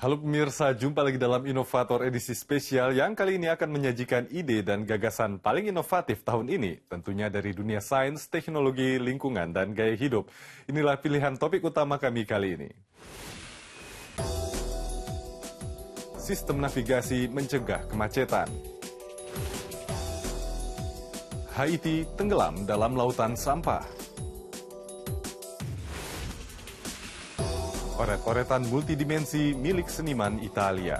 Halo pemirsa, jumpa lagi dalam Inovator edisi spesial yang kali ini akan menyajikan ide dan gagasan paling inovatif tahun ini. Tentunya dari dunia sains, teknologi, lingkungan, dan gaya hidup. Inilah pilihan topik utama kami kali ini. Sistem navigasi mencegah kemacetan. Haiti tenggelam dalam lautan sampah. Oret-oretan multidimensi milik seniman Italia.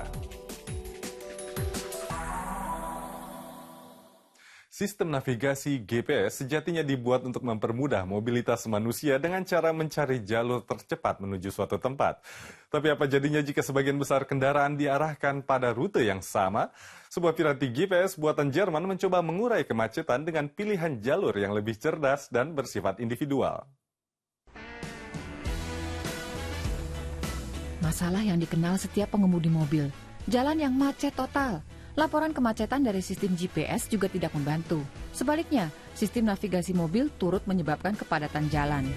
Sistem navigasi GPS sejatinya dibuat untuk mempermudah mobilitas manusia dengan cara mencari jalur tercepat menuju suatu tempat. Tapi apa jadinya jika sebagian besar kendaraan diarahkan pada rute yang sama? Sebuah piranti GPS buatan Jerman mencoba mengurai kemacetan dengan pilihan jalur yang lebih cerdas dan bersifat individual. Masalah yang dikenal setiap pengemudi mobil, jalan yang macet total. Laporan kemacetan dari sistem GPS juga tidak membantu. Sebaliknya, sistem navigasi mobil turut menyebabkan kepadatan jalan.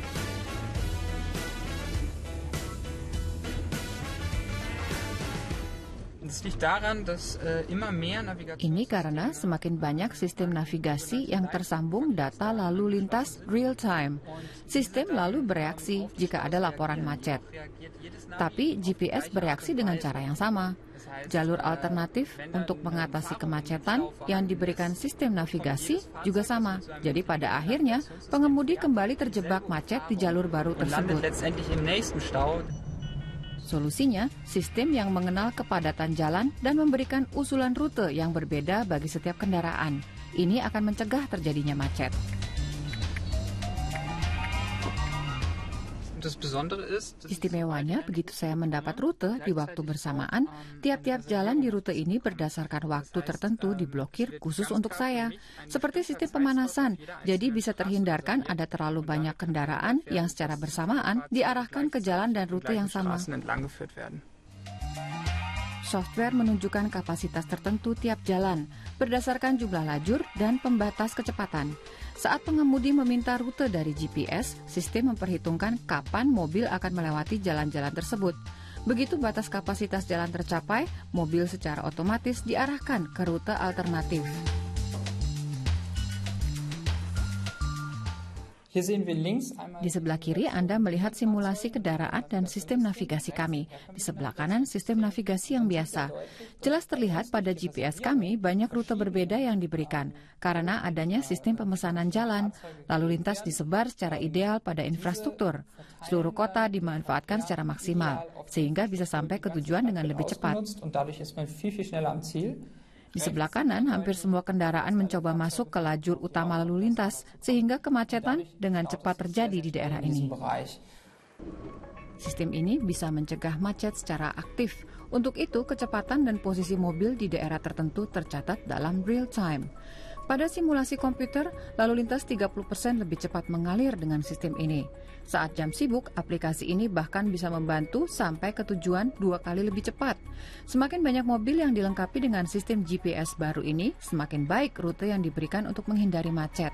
Ini karena semakin banyak sistem navigasi yang tersambung data lalu lintas real-time. Sistem lalu bereaksi jika ada laporan macet. Tapi GPS bereaksi dengan cara yang sama. Jalur alternatif untuk mengatasi kemacetan yang diberikan sistem navigasi juga sama. Jadi pada akhirnya, pengemudi kembali terjebak macet di jalur baru tersebut. Solusinya, sistem yang mengenal kepadatan jalan dan memberikan usulan rute yang berbeda bagi setiap kendaraan. Ini akan mencegah terjadinya macet. Istimewanya, begitu saya mendapat rute di waktu bersamaan, tiap-tiap jalan di rute ini berdasarkan waktu tertentu diblokir khusus untuk saya. Seperti sistem pemanasan, jadi bisa terhindarkan ada terlalu banyak kendaraan yang secara bersamaan diarahkan ke jalan dan rute yang sama. Software menunjukkan kapasitas tertentu tiap jalan, berdasarkan jumlah lajur dan pembatas kecepatan. Saat pengemudi meminta rute dari GPS, sistem memperhitungkan kapan mobil akan melewati jalan-jalan tersebut. Begitu batas kapasitas jalan tercapai, mobil secara otomatis diarahkan ke rute alternatif. Di sebelah kiri Anda melihat simulasi kendaraan dan sistem navigasi kami. Di sebelah kanan sistem navigasi yang biasa. Jelas terlihat pada GPS kami banyak rute berbeda yang diberikan karena adanya sistem pemesanan jalan. Lalu lintas disebar secara ideal pada infrastruktur. Seluruh kota dimanfaatkan secara maksimal sehingga bisa sampai ke tujuan dengan lebih cepat. Di sebelah kanan, hampir semua kendaraan mencoba masuk ke lajur utama lalu lintas, sehingga kemacetan dengan cepat terjadi di daerah ini. Sistem ini bisa mencegah macet secara aktif. Untuk itu, kecepatan dan posisi mobil di daerah tertentu tercatat dalam real time. Pada simulasi komputer, lalu lintas 30% lebih cepat mengalir dengan sistem ini. Saat jam sibuk, aplikasi ini bahkan bisa membantu sampai ke tujuan 2 kali lebih cepat. Semakin banyak mobil yang dilengkapi dengan sistem GPS baru ini, semakin baik rute yang diberikan untuk menghindari macet.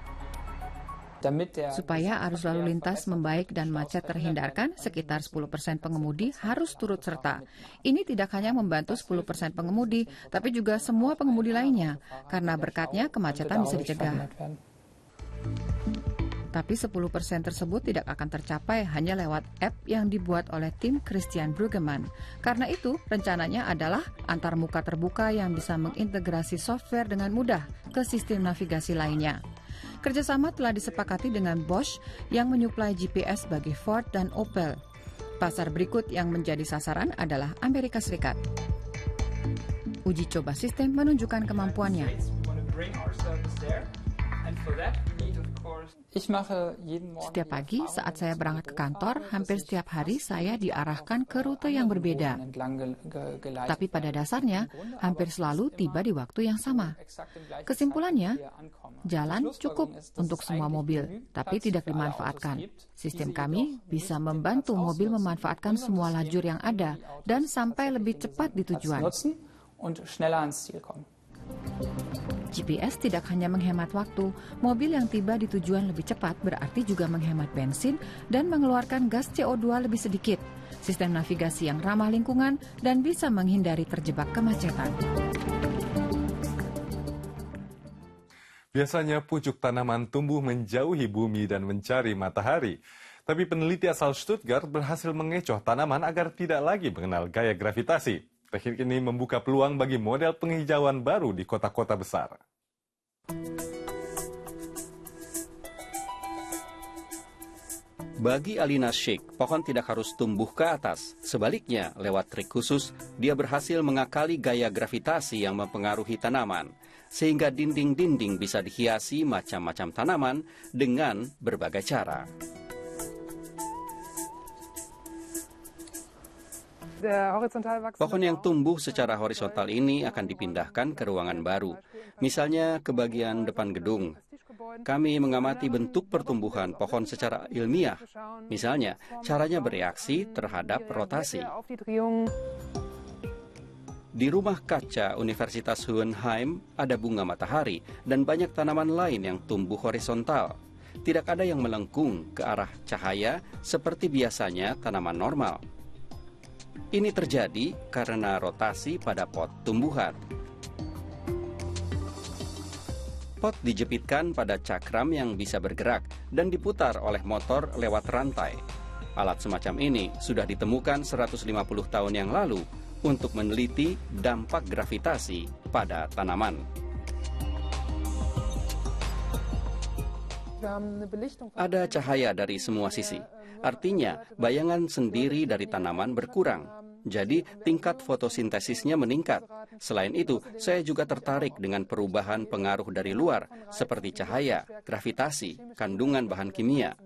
Supaya arus lalu lintas membaik dan macet terhindarkan, sekitar 10% pengemudi harus turut serta. Ini tidak hanya membantu 10% pengemudi, tapi juga semua pengemudi lainnya, karena berkatnya kemacetan bisa dicegah. Tapi 10% tersebut tidak akan tercapai hanya lewat app yang dibuat oleh tim Christian Brueggemann. Karena itu, rencananya adalah antarmuka terbuka yang bisa mengintegrasi software dengan mudah ke sistem navigasi lainnya. Kerjasama telah disepakati dengan Bosch yang menyuplai GPS bagi Ford dan Opel. Pasar berikut yang menjadi sasaran adalah Amerika Serikat. Uji coba sistem menunjukkan kemampuannya. Setiap pagi saat saya berangkat ke kantor, hampir setiap hari saya diarahkan ke rute yang berbeda. Tapi pada dasarnya, hampir selalu tiba di waktu yang sama. Kesimpulannya, jalan cukup untuk semua mobil, tapi tidak dimanfaatkan. Sistem kami bisa membantu mobil memanfaatkan semua lajur yang ada dan sampai lebih cepat di tujuan. GPS tidak hanya menghemat waktu, mobil yang tiba di tujuan lebih cepat berarti juga menghemat bensin dan mengeluarkan gas CO2 lebih sedikit. Sistem navigasi yang ramah lingkungan dan bisa menghindari terjebak kemacetan. Biasanya pucuk tanaman tumbuh menjauhi bumi dan mencari matahari. Tapi peneliti asal Stuttgart berhasil mengecoh tanaman agar tidak lagi mengenal gaya gravitasi. Teknik ini membuka peluang bagi model penghijauan baru di kota-kota besar. Bagi Alina Schick, pohon tidak harus tumbuh ke atas. Sebaliknya, lewat trik khusus, dia berhasil mengakali gaya gravitasi yang mempengaruhi tanaman, sehingga dinding-dinding bisa dihiasi macam-macam tanaman dengan berbagai cara. Pohon yang tumbuh secara horizontal ini akan dipindahkan ke ruangan baru, misalnya ke bagian depan gedung. Kami mengamati bentuk pertumbuhan pohon secara ilmiah, misalnya caranya bereaksi terhadap rotasi. Di rumah kaca Universitas Hohenheim ada bunga matahari dan banyak tanaman lain yang tumbuh horizontal. Tidak ada yang melengkung ke arah cahaya seperti biasanya tanaman normal. Ini terjadi karena rotasi pada pot tumbuhan. Pot dijepitkan pada cakram yang bisa bergerak dan diputar oleh motor lewat rantai. Alat semacam ini sudah ditemukan 150 tahun yang lalu untuk meneliti dampak gravitasi pada tanaman. Ada cahaya dari semua sisi. Artinya, bayangan sendiri dari tanaman berkurang. Jadi, tingkat fotosintesisnya meningkat. Selain itu, saya juga tertarik dengan perubahan pengaruh dari luar, seperti cahaya, gravitasi, kandungan bahan kimia.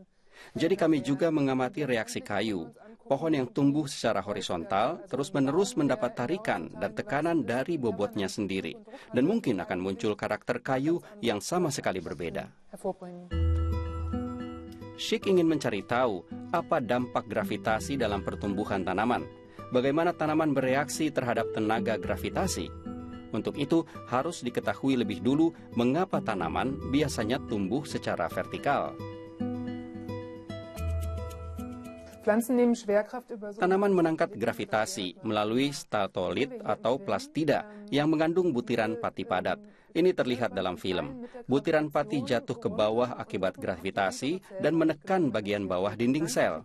Jadi kami juga mengamati reaksi kayu. Pohon yang tumbuh secara horizontal terus-menerus mendapat tarikan dan tekanan dari bobotnya sendiri. Dan mungkin akan muncul karakter kayu yang sama sekali berbeda. Schick ingin mencari tahu apa dampak gravitasi dalam pertumbuhan tanaman. Bagaimana tanaman bereaksi terhadap tenaga gravitasi. Untuk itu harus diketahui lebih dulu mengapa tanaman biasanya tumbuh secara vertikal. Tanaman menangkap gravitasi melalui statolit atau plastida yang mengandung butiran pati padat. Ini terlihat dalam film. Butiran pati jatuh ke bawah akibat gravitasi dan menekan bagian bawah dinding sel.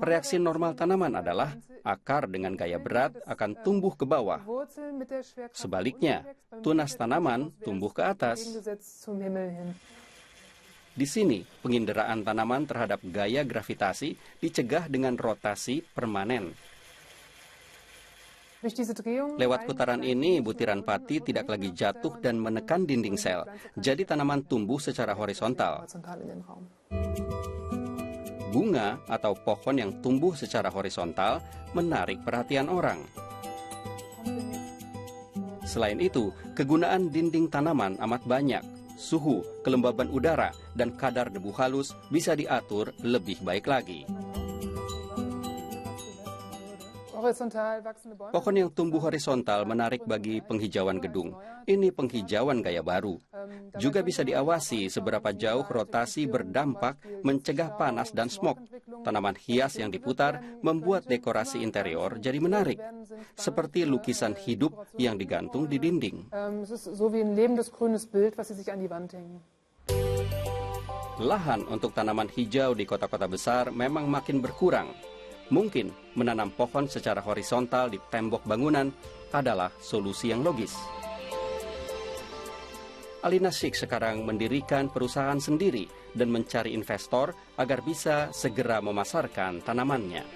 Reaksi normal tanaman adalah akar dengan gaya berat akan tumbuh ke bawah. Sebaliknya, tunas tanaman tumbuh ke atas. Di sini, penginderaan tanaman terhadap gaya gravitasi dicegah dengan rotasi permanen. Lewat putaran ini, butiran pati tidak lagi jatuh dan menekan dinding sel. Jadi tanaman tumbuh secara horizontal. Bunga atau pohon yang tumbuh secara horizontal menarik perhatian orang. Selain itu, kegunaan dinding tanaman amat banyak. Suhu, kelembaban udara, dan kadar debu halus bisa diatur lebih baik lagi. Pohon yang tumbuh horizontal menarik bagi penghijauan gedung. Ini penghijauan gaya baru. Juga bisa diawasi seberapa jauh rotasi berdampak mencegah panas dan smog. Tanaman hias yang diputar membuat dekorasi interior jadi menarik, seperti lukisan hidup yang digantung di dinding. Lahan untuk tanaman hijau di kota-kota besar memang makin berkurang. Mungkin menanam pohon secara horizontal di tembok bangunan adalah solusi yang logis. Alina Schick sekarang mendirikan perusahaan sendiri dan mencari investor agar bisa segera memasarkan tanamannya.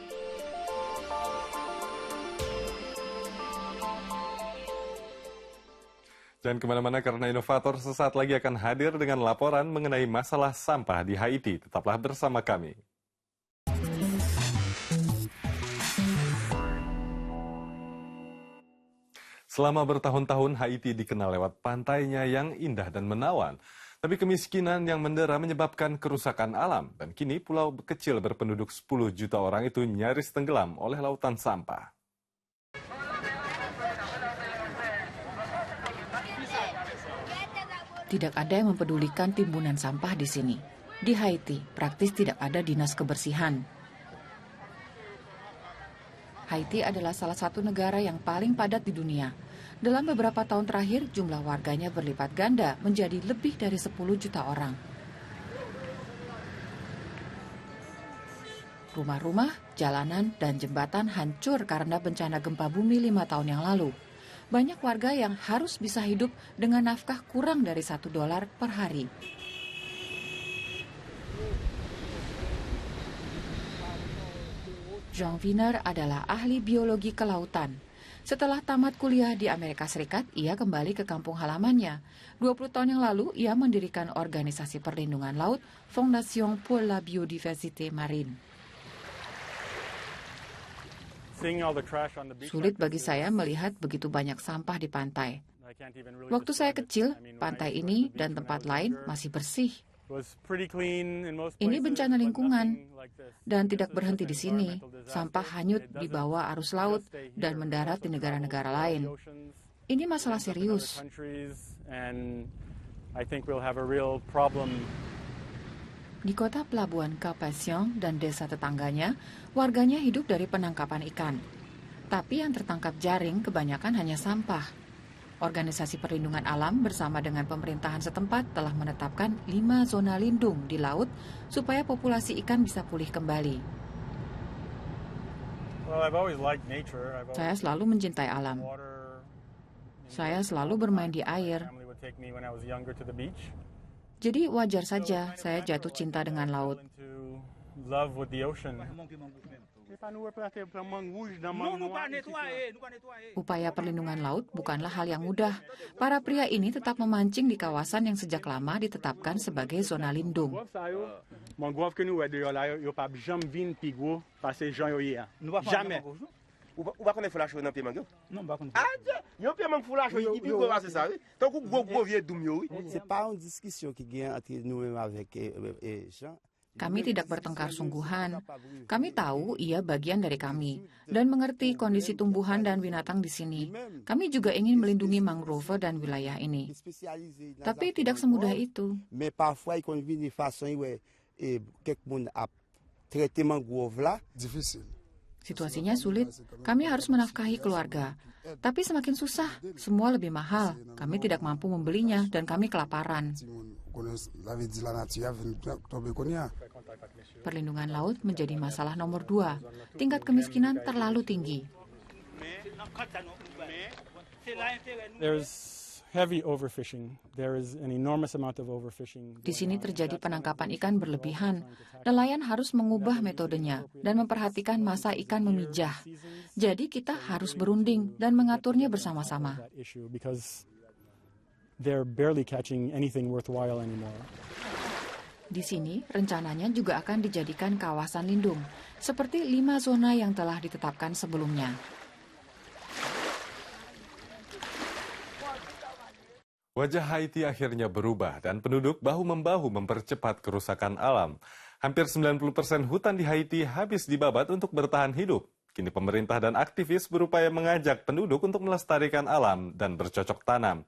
Jangan kemana-mana karena inovator sesaat lagi akan hadir dengan laporan mengenai masalah sampah di Haiti. Tetaplah bersama kami. Selama bertahun-tahun Haiti dikenal lewat pantainya yang indah dan menawan. Tapi kemiskinan yang mendera menyebabkan kerusakan alam. Dan kini pulau kecil berpenduduk 10 juta orang itu nyaris tenggelam oleh lautan sampah. Tidak ada yang mempedulikan timbunan sampah di sini. Di Haiti, praktis tidak ada dinas kebersihan. Haiti adalah salah satu negara yang paling padat di dunia. Dalam beberapa tahun terakhir, jumlah warganya berlipat ganda menjadi lebih dari 10 juta orang. Rumah-rumah, jalanan, dan jembatan hancur karena bencana gempa bumi 5 tahun yang lalu. Banyak warga yang harus bisa hidup dengan nafkah kurang dari $1 per hari. Jean Wiener adalah ahli biologi kelautan. Setelah tamat kuliah di Amerika Serikat, ia kembali ke kampung halamannya. 20 tahun yang lalu, ia mendirikan organisasi perlindungan laut, Fondation pour la Biodiversité Marine. Sulit bagi saya melihat begitu banyak sampah di pantai. Waktu saya kecil, pantai ini dan tempat lain masih bersih. Ini bencana lingkungan dan tidak berhenti di sini. Sampah hanyut di bawah arus laut dan mendarat di negara-negara lain. Ini masalah serius. Di kota pelabuhan Cap-Haïtien dan desa tetangganya, warganya hidup dari penangkapan ikan. Tapi yang tertangkap jaring kebanyakan hanya sampah. Organisasi perlindungan alam bersama dengan pemerintahan setempat telah menetapkan 5 zona lindung di laut supaya populasi ikan bisa pulih kembali. Saya selalu mencintai alam. Saya selalu bermain di air. Jadi wajar saja saya jatuh cinta dengan laut. Upaya perlindungan laut bukanlah hal yang mudah. Para pria ini tetap memancing di kawasan yang sejak lama ditetapkan sebagai zona lindung. Kami tidak bertengkar sungguhan. Kami tahu ia bagian dari kami dan mengerti kondisi tumbuhan dan binatang di sini. Kami juga ingin melindungi mangrove dan wilayah ini. Tapi tidak semudah itu. Situasinya sulit. Kami harus menafkahi keluarga. Tapi semakin susah, semua lebih mahal. Kami tidak mampu membelinya dan kami kelaparan. Perlindungan laut menjadi masalah nomor 2. Tingkat kemiskinan terlalu tinggi. Di sini terjadi penangkapan ikan berlebihan. Nelayan harus mengubah metodenya dan memperhatikan masa ikan memijah. Jadi kita harus berunding dan mengaturnya bersama-sama. Di sini rencananya juga akan dijadikan kawasan lindung, seperti 5 zona yang telah ditetapkan sebelumnya. Wajah Haiti akhirnya berubah dan penduduk bahu-membahu mempercepat kerusakan alam. Hampir 90% hutan di Haiti habis dibabat untuk bertahan hidup. Kini pemerintah dan aktivis berupaya mengajak penduduk untuk melestarikan alam dan bercocok tanam.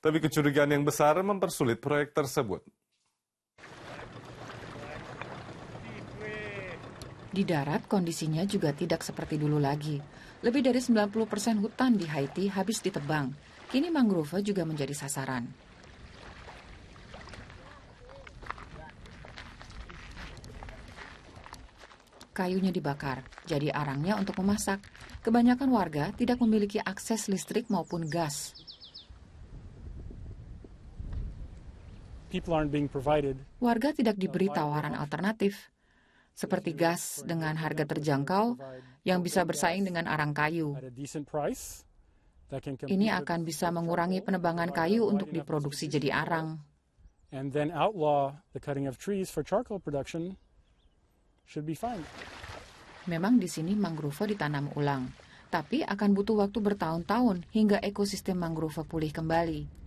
Tapi kecurigaan yang besar mempersulit proyek tersebut. Di darat kondisinya juga tidak seperti dulu lagi. Lebih dari 90% hutan di Haiti habis ditebang. Kini mangrove juga menjadi sasaran. Kayunya dibakar, jadi arangnya untuk memasak. Kebanyakan warga tidak memiliki akses listrik maupun gas. Warga tidak diberi tawaran alternatif, seperti gas dengan harga terjangkau yang bisa bersaing dengan arang kayu. Ini akan bisa mengurangi penebangan kayu untuk diproduksi jadi arang. Memang di sini mangrove ditanam ulang, tapi akan butuh waktu bertahun-tahun hingga ekosistem mangrove pulih kembali.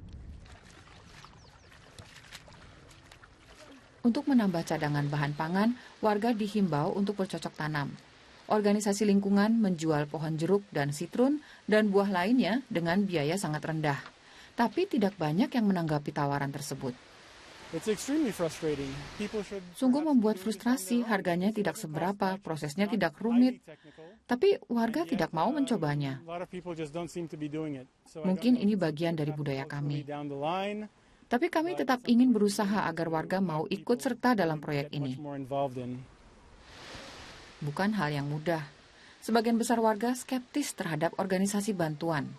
Untuk menambah cadangan bahan pangan, warga dihimbau untuk bercocok tanam. Organisasi lingkungan menjual pohon jeruk dan sitrun dan buah lainnya dengan biaya sangat rendah. Tapi tidak banyak yang menanggapi tawaran tersebut. Sungguh membuat frustrasi, harganya tidak seberapa, prosesnya tidak rumit, tapi warga tidak mau mencobanya. Mungkin ini bagian dari budaya kami. Tapi kami tetap ingin berusaha agar warga mau ikut serta dalam proyek ini. Bukan hal yang mudah. Sebagian besar warga skeptis terhadap organisasi bantuan.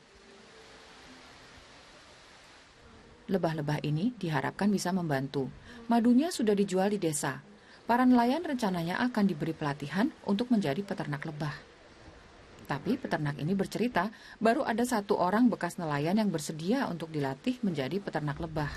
Lebah-lebah ini diharapkan bisa membantu. Madunya sudah dijual di desa. Para nelayan rencananya akan diberi pelatihan untuk menjadi peternak lebah. Tapi peternak ini bercerita, baru ada 1 orang bekas nelayan yang bersedia untuk dilatih menjadi peternak lebah.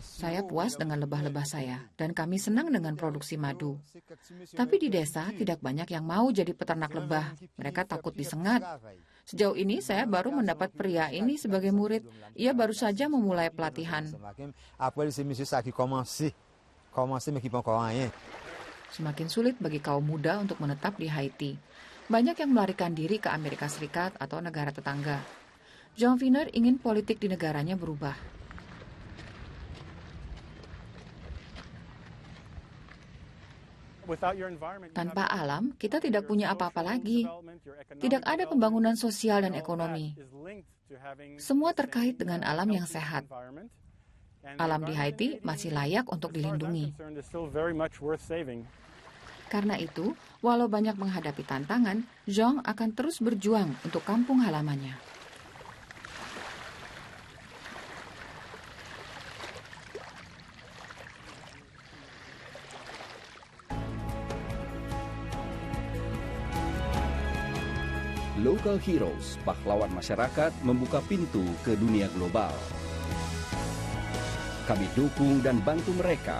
Saya puas dengan lebah-lebah saya, dan kami senang dengan produksi madu. Tapi di desa tidak banyak yang mau jadi peternak lebah. Mereka takut disengat. Sejauh ini saya baru mendapat pria ini sebagai murid. Ia baru saja memulai pelatihan. Semakin sulit bagi kaum muda untuk menetap di Haiti. Banyak yang melarikan diri ke Amerika Serikat atau negara tetangga. Jean Viner ingin politik di negaranya berubah. Tanpa alam, kita tidak punya apa-apa lagi. Tidak ada pembangunan sosial dan ekonomi. Semua terkait dengan alam yang sehat. Alam di Haiti masih layak untuk dilindungi. Karena itu, walau banyak menghadapi tantangan, Jean akan terus berjuang untuk kampung halamannya. Local Heroes, pahlawan masyarakat membuka pintu ke dunia global. Kami dukung dan bantu mereka.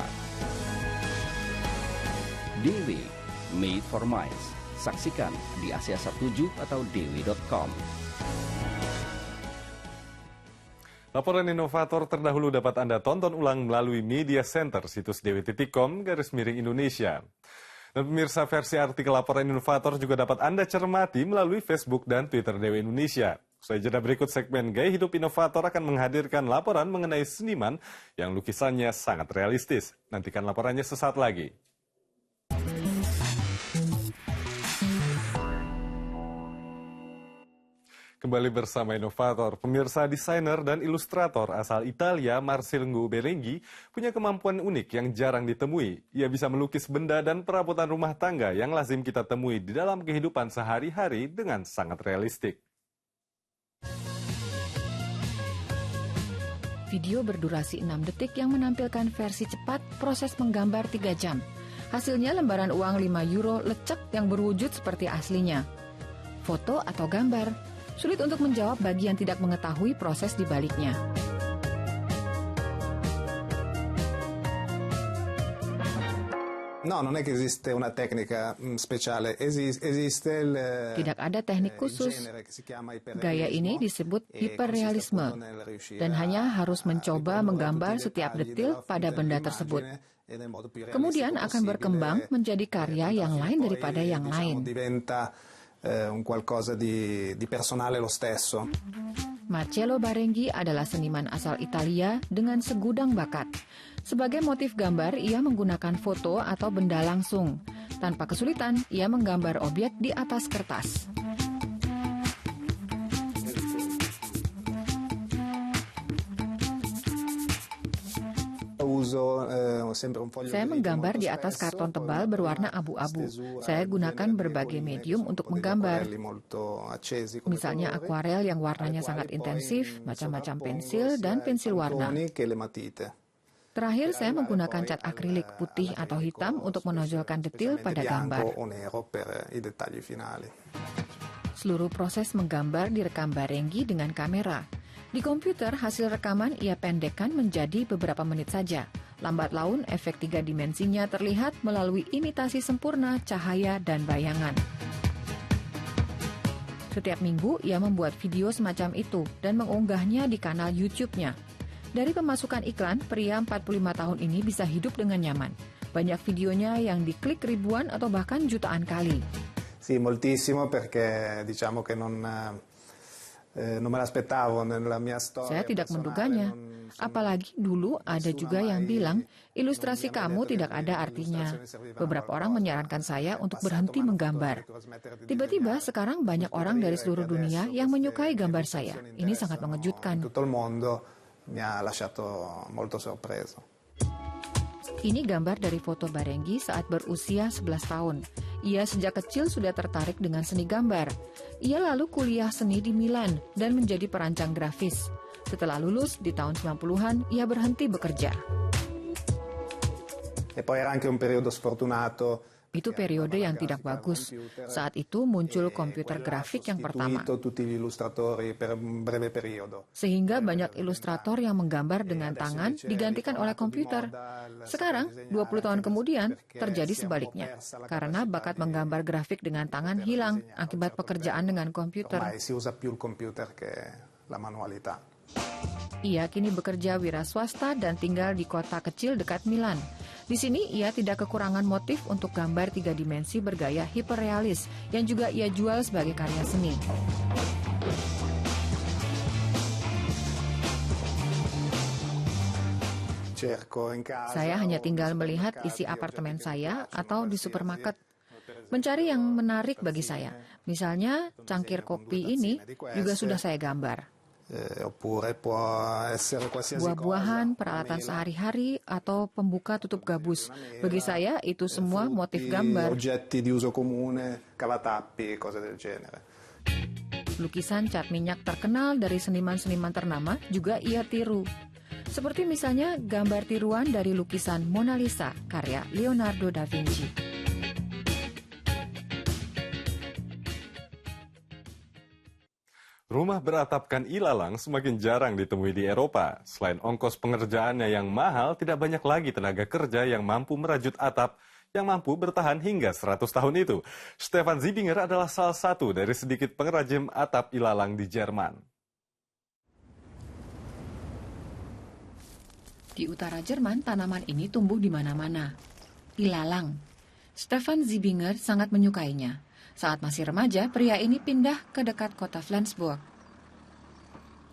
Dewi, Made for Minds. Saksikan di Asia 7 atau dewi.com. Laporan inovator terdahulu dapat Anda tonton ulang melalui media center situs dewi.com/Indonesia. Dan pemirsa, versi artikel laporan inovator juga dapat Anda cermati melalui Facebook dan Twitter Dewi Indonesia. Usai jeda berikut, segmen Gaya Hidup Inovator akan menghadirkan laporan mengenai seniman yang lukisannya sangat realistis. Nantikan laporannya sesaat lagi. Kembali bersama inovator, pemirsa, desainer dan ilustrator asal Italia Marcello Berenghi punya kemampuan unik yang jarang ditemui. Ia bisa melukis benda dan perabotan rumah tangga yang lazim kita temui di dalam kehidupan sehari-hari dengan sangat realistik. Video berdurasi 6 detik yang menampilkan versi cepat proses menggambar 3 jam. Hasilnya lembaran uang 5 euro lecek yang berwujud seperti aslinya. Foto atau gambar? Sulit untuk menjawab bagi yang tidak mengetahui proses di baliknya. No, non è che esiste una tecnica speciale, esiste il Tidak ada teknik khusus. Gaya ini disebut hiperrealisme dan hanya harus mencoba menggambar setiap detil pada benda tersebut. Kemudian akan berkembang menjadi karya yang lain daripada yang lain. Un qualcosa di personale lo stesso. Marcello Berenghi adalah seniman asal Italia dengan segudang bakat. Sebagai motif gambar, ia menggunakan foto atau benda langsung. Tanpa kesulitan, ia menggambar objek di atas kertas. Saya menggambar di atas karton tebal berwarna abu-abu. Saya gunakan berbagai medium untuk menggambar. Misalnya akuarel yang warnanya sangat intensif, macam-macam pensil, dan pensil warna. Terakhir, saya menggunakan cat akrilik putih atau hitam untuk menonjolkan detil pada gambar. Seluruh proses menggambar direkam Berenghi dengan kamera. Di komputer, hasil rekaman ia pendekkan menjadi beberapa menit saja. Lambat laun, efek 3 dimensinya terlihat melalui imitasi sempurna cahaya dan bayangan. Setiap minggu, ia membuat video semacam itu dan mengunggahnya di kanal YouTube-nya. Dari pemasukan iklan, pria 45 tahun ini bisa hidup dengan nyaman. Banyak videonya yang diklik ribuan atau bahkan jutaan kali. Sì, moltissimo perché diciamo che non me l'aspettavo nella mia storia. Saya tidak menduganya. Apalagi dulu ada juga yang bilang, ilustrasi kamu tidak ada artinya. Beberapa orang menyarankan saya untuk berhenti menggambar. Tiba-tiba sekarang banyak orang dari seluruh dunia yang menyukai gambar saya. Ini sangat mengejutkan. Tutto il mondo mi ha lasciato molto sorpreso. Ini gambar dari foto Barenggi saat berusia 11 tahun. Ia sejak kecil sudah tertarik dengan seni gambar. Ia lalu kuliah seni di Milan dan menjadi perancang grafis. Setelah lulus di tahun 90-an, ia berhenti bekerja. E poi era anche un periodo sfortunato. Itu periode yang tidak bagus. Saat itu muncul komputer grafik yang pertama. Sehingga banyak ilustrator yang menggambar dengan tangan digantikan oleh komputer. Sekarang, 20 tahun kemudian, terjadi sebaliknya. Karena bakat menggambar grafik dengan tangan hilang akibat pekerjaan dengan komputer. Ia kini bekerja wira swasta dan tinggal di kota kecil dekat Milan. Di sini ia tidak kekurangan motif untuk gambar 3 dimensi bergaya hiperrealis yang juga ia jual sebagai karya seni. Saya hanya tinggal melihat isi apartemen saya atau di supermarket. Mencari yang menarik bagi saya. Misalnya cangkir kopi ini juga sudah saya gambar. Buah-buahan, peralatan sehari-hari, atau pembuka tutup gabus. Bagi saya, itu semua motif gambar. Lukisan cat minyak terkenal dari seniman-seniman ternama juga ia tiru. Seperti misalnya gambar tiruan dari lukisan Mona Lisa, karya Leonardo da Vinci. Rumah beratapkan ilalang semakin jarang ditemui di Eropa. Selain ongkos pengerjaannya yang mahal, tidak banyak lagi tenaga kerja yang mampu merajut atap yang mampu bertahan hingga 100 tahun itu. Stefan Zibinger adalah salah satu dari sedikit pengrajin atap ilalang di Jerman. Di utara Jerman, tanaman ini tumbuh di mana-mana. Ilalang. Stefan Zibinger sangat menyukainya. Saat masih remaja, pria ini pindah ke dekat kota Flensburg.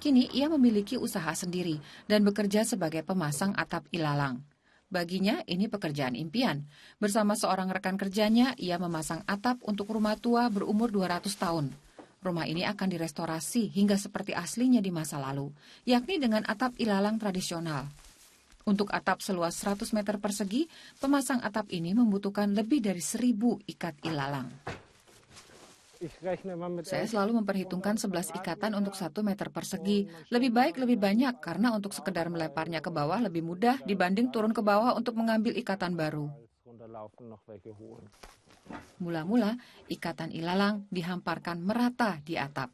Kini ia memiliki usaha sendiri dan bekerja sebagai pemasang atap ilalang. Baginya ini pekerjaan impian. Bersama seorang rekan kerjanya, ia memasang atap untuk rumah tua berumur 200 tahun. Rumah ini akan direstorasi hingga seperti aslinya di masa lalu, yakni dengan atap ilalang tradisional. Untuk atap seluas 100 meter persegi, pemasang atap ini membutuhkan lebih dari 1.000 ikat ilalang. Saya selalu memperhitungkan 11 ikatan untuk 1 meter persegi. Lebih baik lebih banyak karena untuk sekedar meleparnya ke bawah lebih mudah dibanding turun ke bawah untuk mengambil ikatan baru. Mula-mula, ikatan ilalang dihamparkan merata di atap.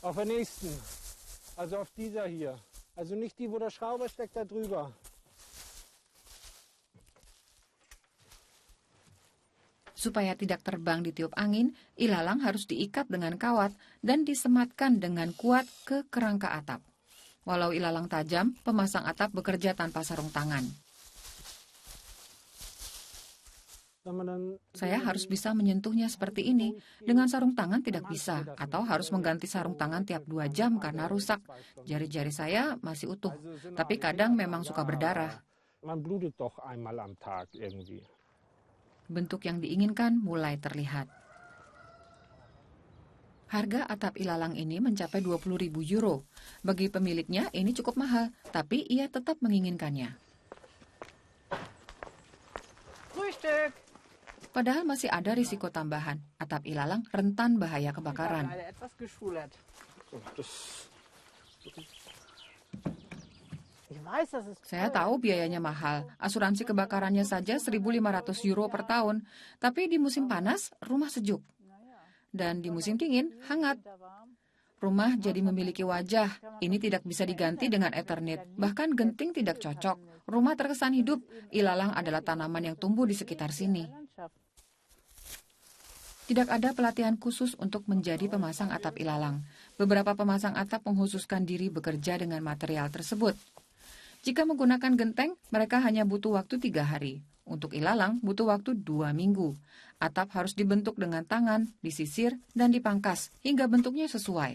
Auf der nächsten, also auf dieser hier. Also nicht die, wo der Schrauber steckt, da drüber. Supaya tidak terbang ditiup angin, ilalang harus diikat dengan kawat dan disematkan dengan kuat ke kerangka atap. Walau ilalang tajam, pemasang atap bekerja tanpa sarung tangan. Saya harus bisa menyentuhnya seperti ini. Dengan sarung tangan tidak bisa, atau harus mengganti sarung tangan tiap 2 jam karena rusak. Jari-jari saya masih utuh, tapi kadang memang suka berdarah. Bentuk yang diinginkan mulai terlihat. Harga atap ilalang ini mencapai 20.000 euro. Bagi pemiliknya ini cukup mahal, tapi ia tetap menginginkannya. Frühstück! Padahal masih ada risiko tambahan. Atap ilalang rentan bahaya kebakaran. Saya tahu biayanya mahal. Asuransi kebakarannya saja 1.500 euro per tahun. Tapi di musim panas, rumah sejuk. Dan di musim dingin, hangat. Rumah jadi memiliki wajah. Ini tidak bisa diganti dengan Eternit. Bahkan genting tidak cocok. Rumah terkesan hidup. Ilalang adalah tanaman yang tumbuh di sekitar sini. Tidak ada pelatihan khusus untuk menjadi pemasang atap ilalang. Beberapa pemasang atap menghususkan diri bekerja dengan material tersebut. Jika menggunakan genteng, mereka hanya butuh waktu 3 hari. Untuk ilalang, butuh waktu 2 minggu. Atap harus dibentuk dengan tangan, disisir, dan dipangkas hingga bentuknya sesuai.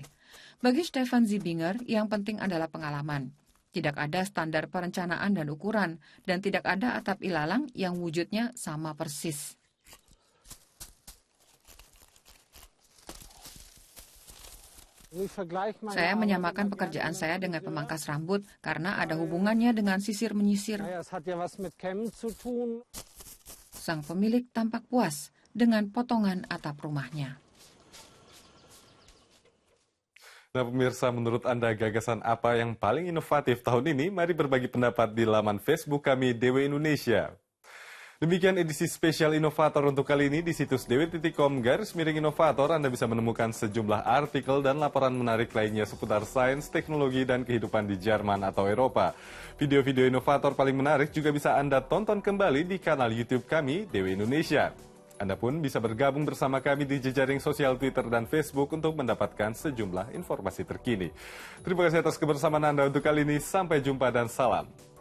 Bagi Stefan Zibinger, yang penting adalah pengalaman. Tidak ada standar perencanaan dan ukuran, dan tidak ada atap ilalang yang wujudnya sama persis. Saya menyamakan pekerjaan saya dengan pemangkas rambut karena ada hubungannya dengan sisir-menyisir. Sang pemilik tampak puas dengan potongan atap rumahnya. Nah pemirsa, menurut Anda gagasan apa yang paling inovatif tahun ini? Mari berbagi pendapat di laman Facebook kami DW Indonesia. Demikian edisi spesial inovator untuk kali ini. Di situs dw.com/inovator Anda bisa menemukan sejumlah artikel dan laporan menarik lainnya seputar sains, teknologi, dan kehidupan di Jerman atau Eropa. Video-video inovator paling menarik juga bisa Anda tonton kembali di kanal YouTube kami, DW Indonesia. Anda pun bisa bergabung bersama kami di jejaring sosial Twitter dan Facebook untuk mendapatkan sejumlah informasi terkini. Terima kasih atas kebersamaan Anda untuk kali ini. Sampai jumpa dan salam.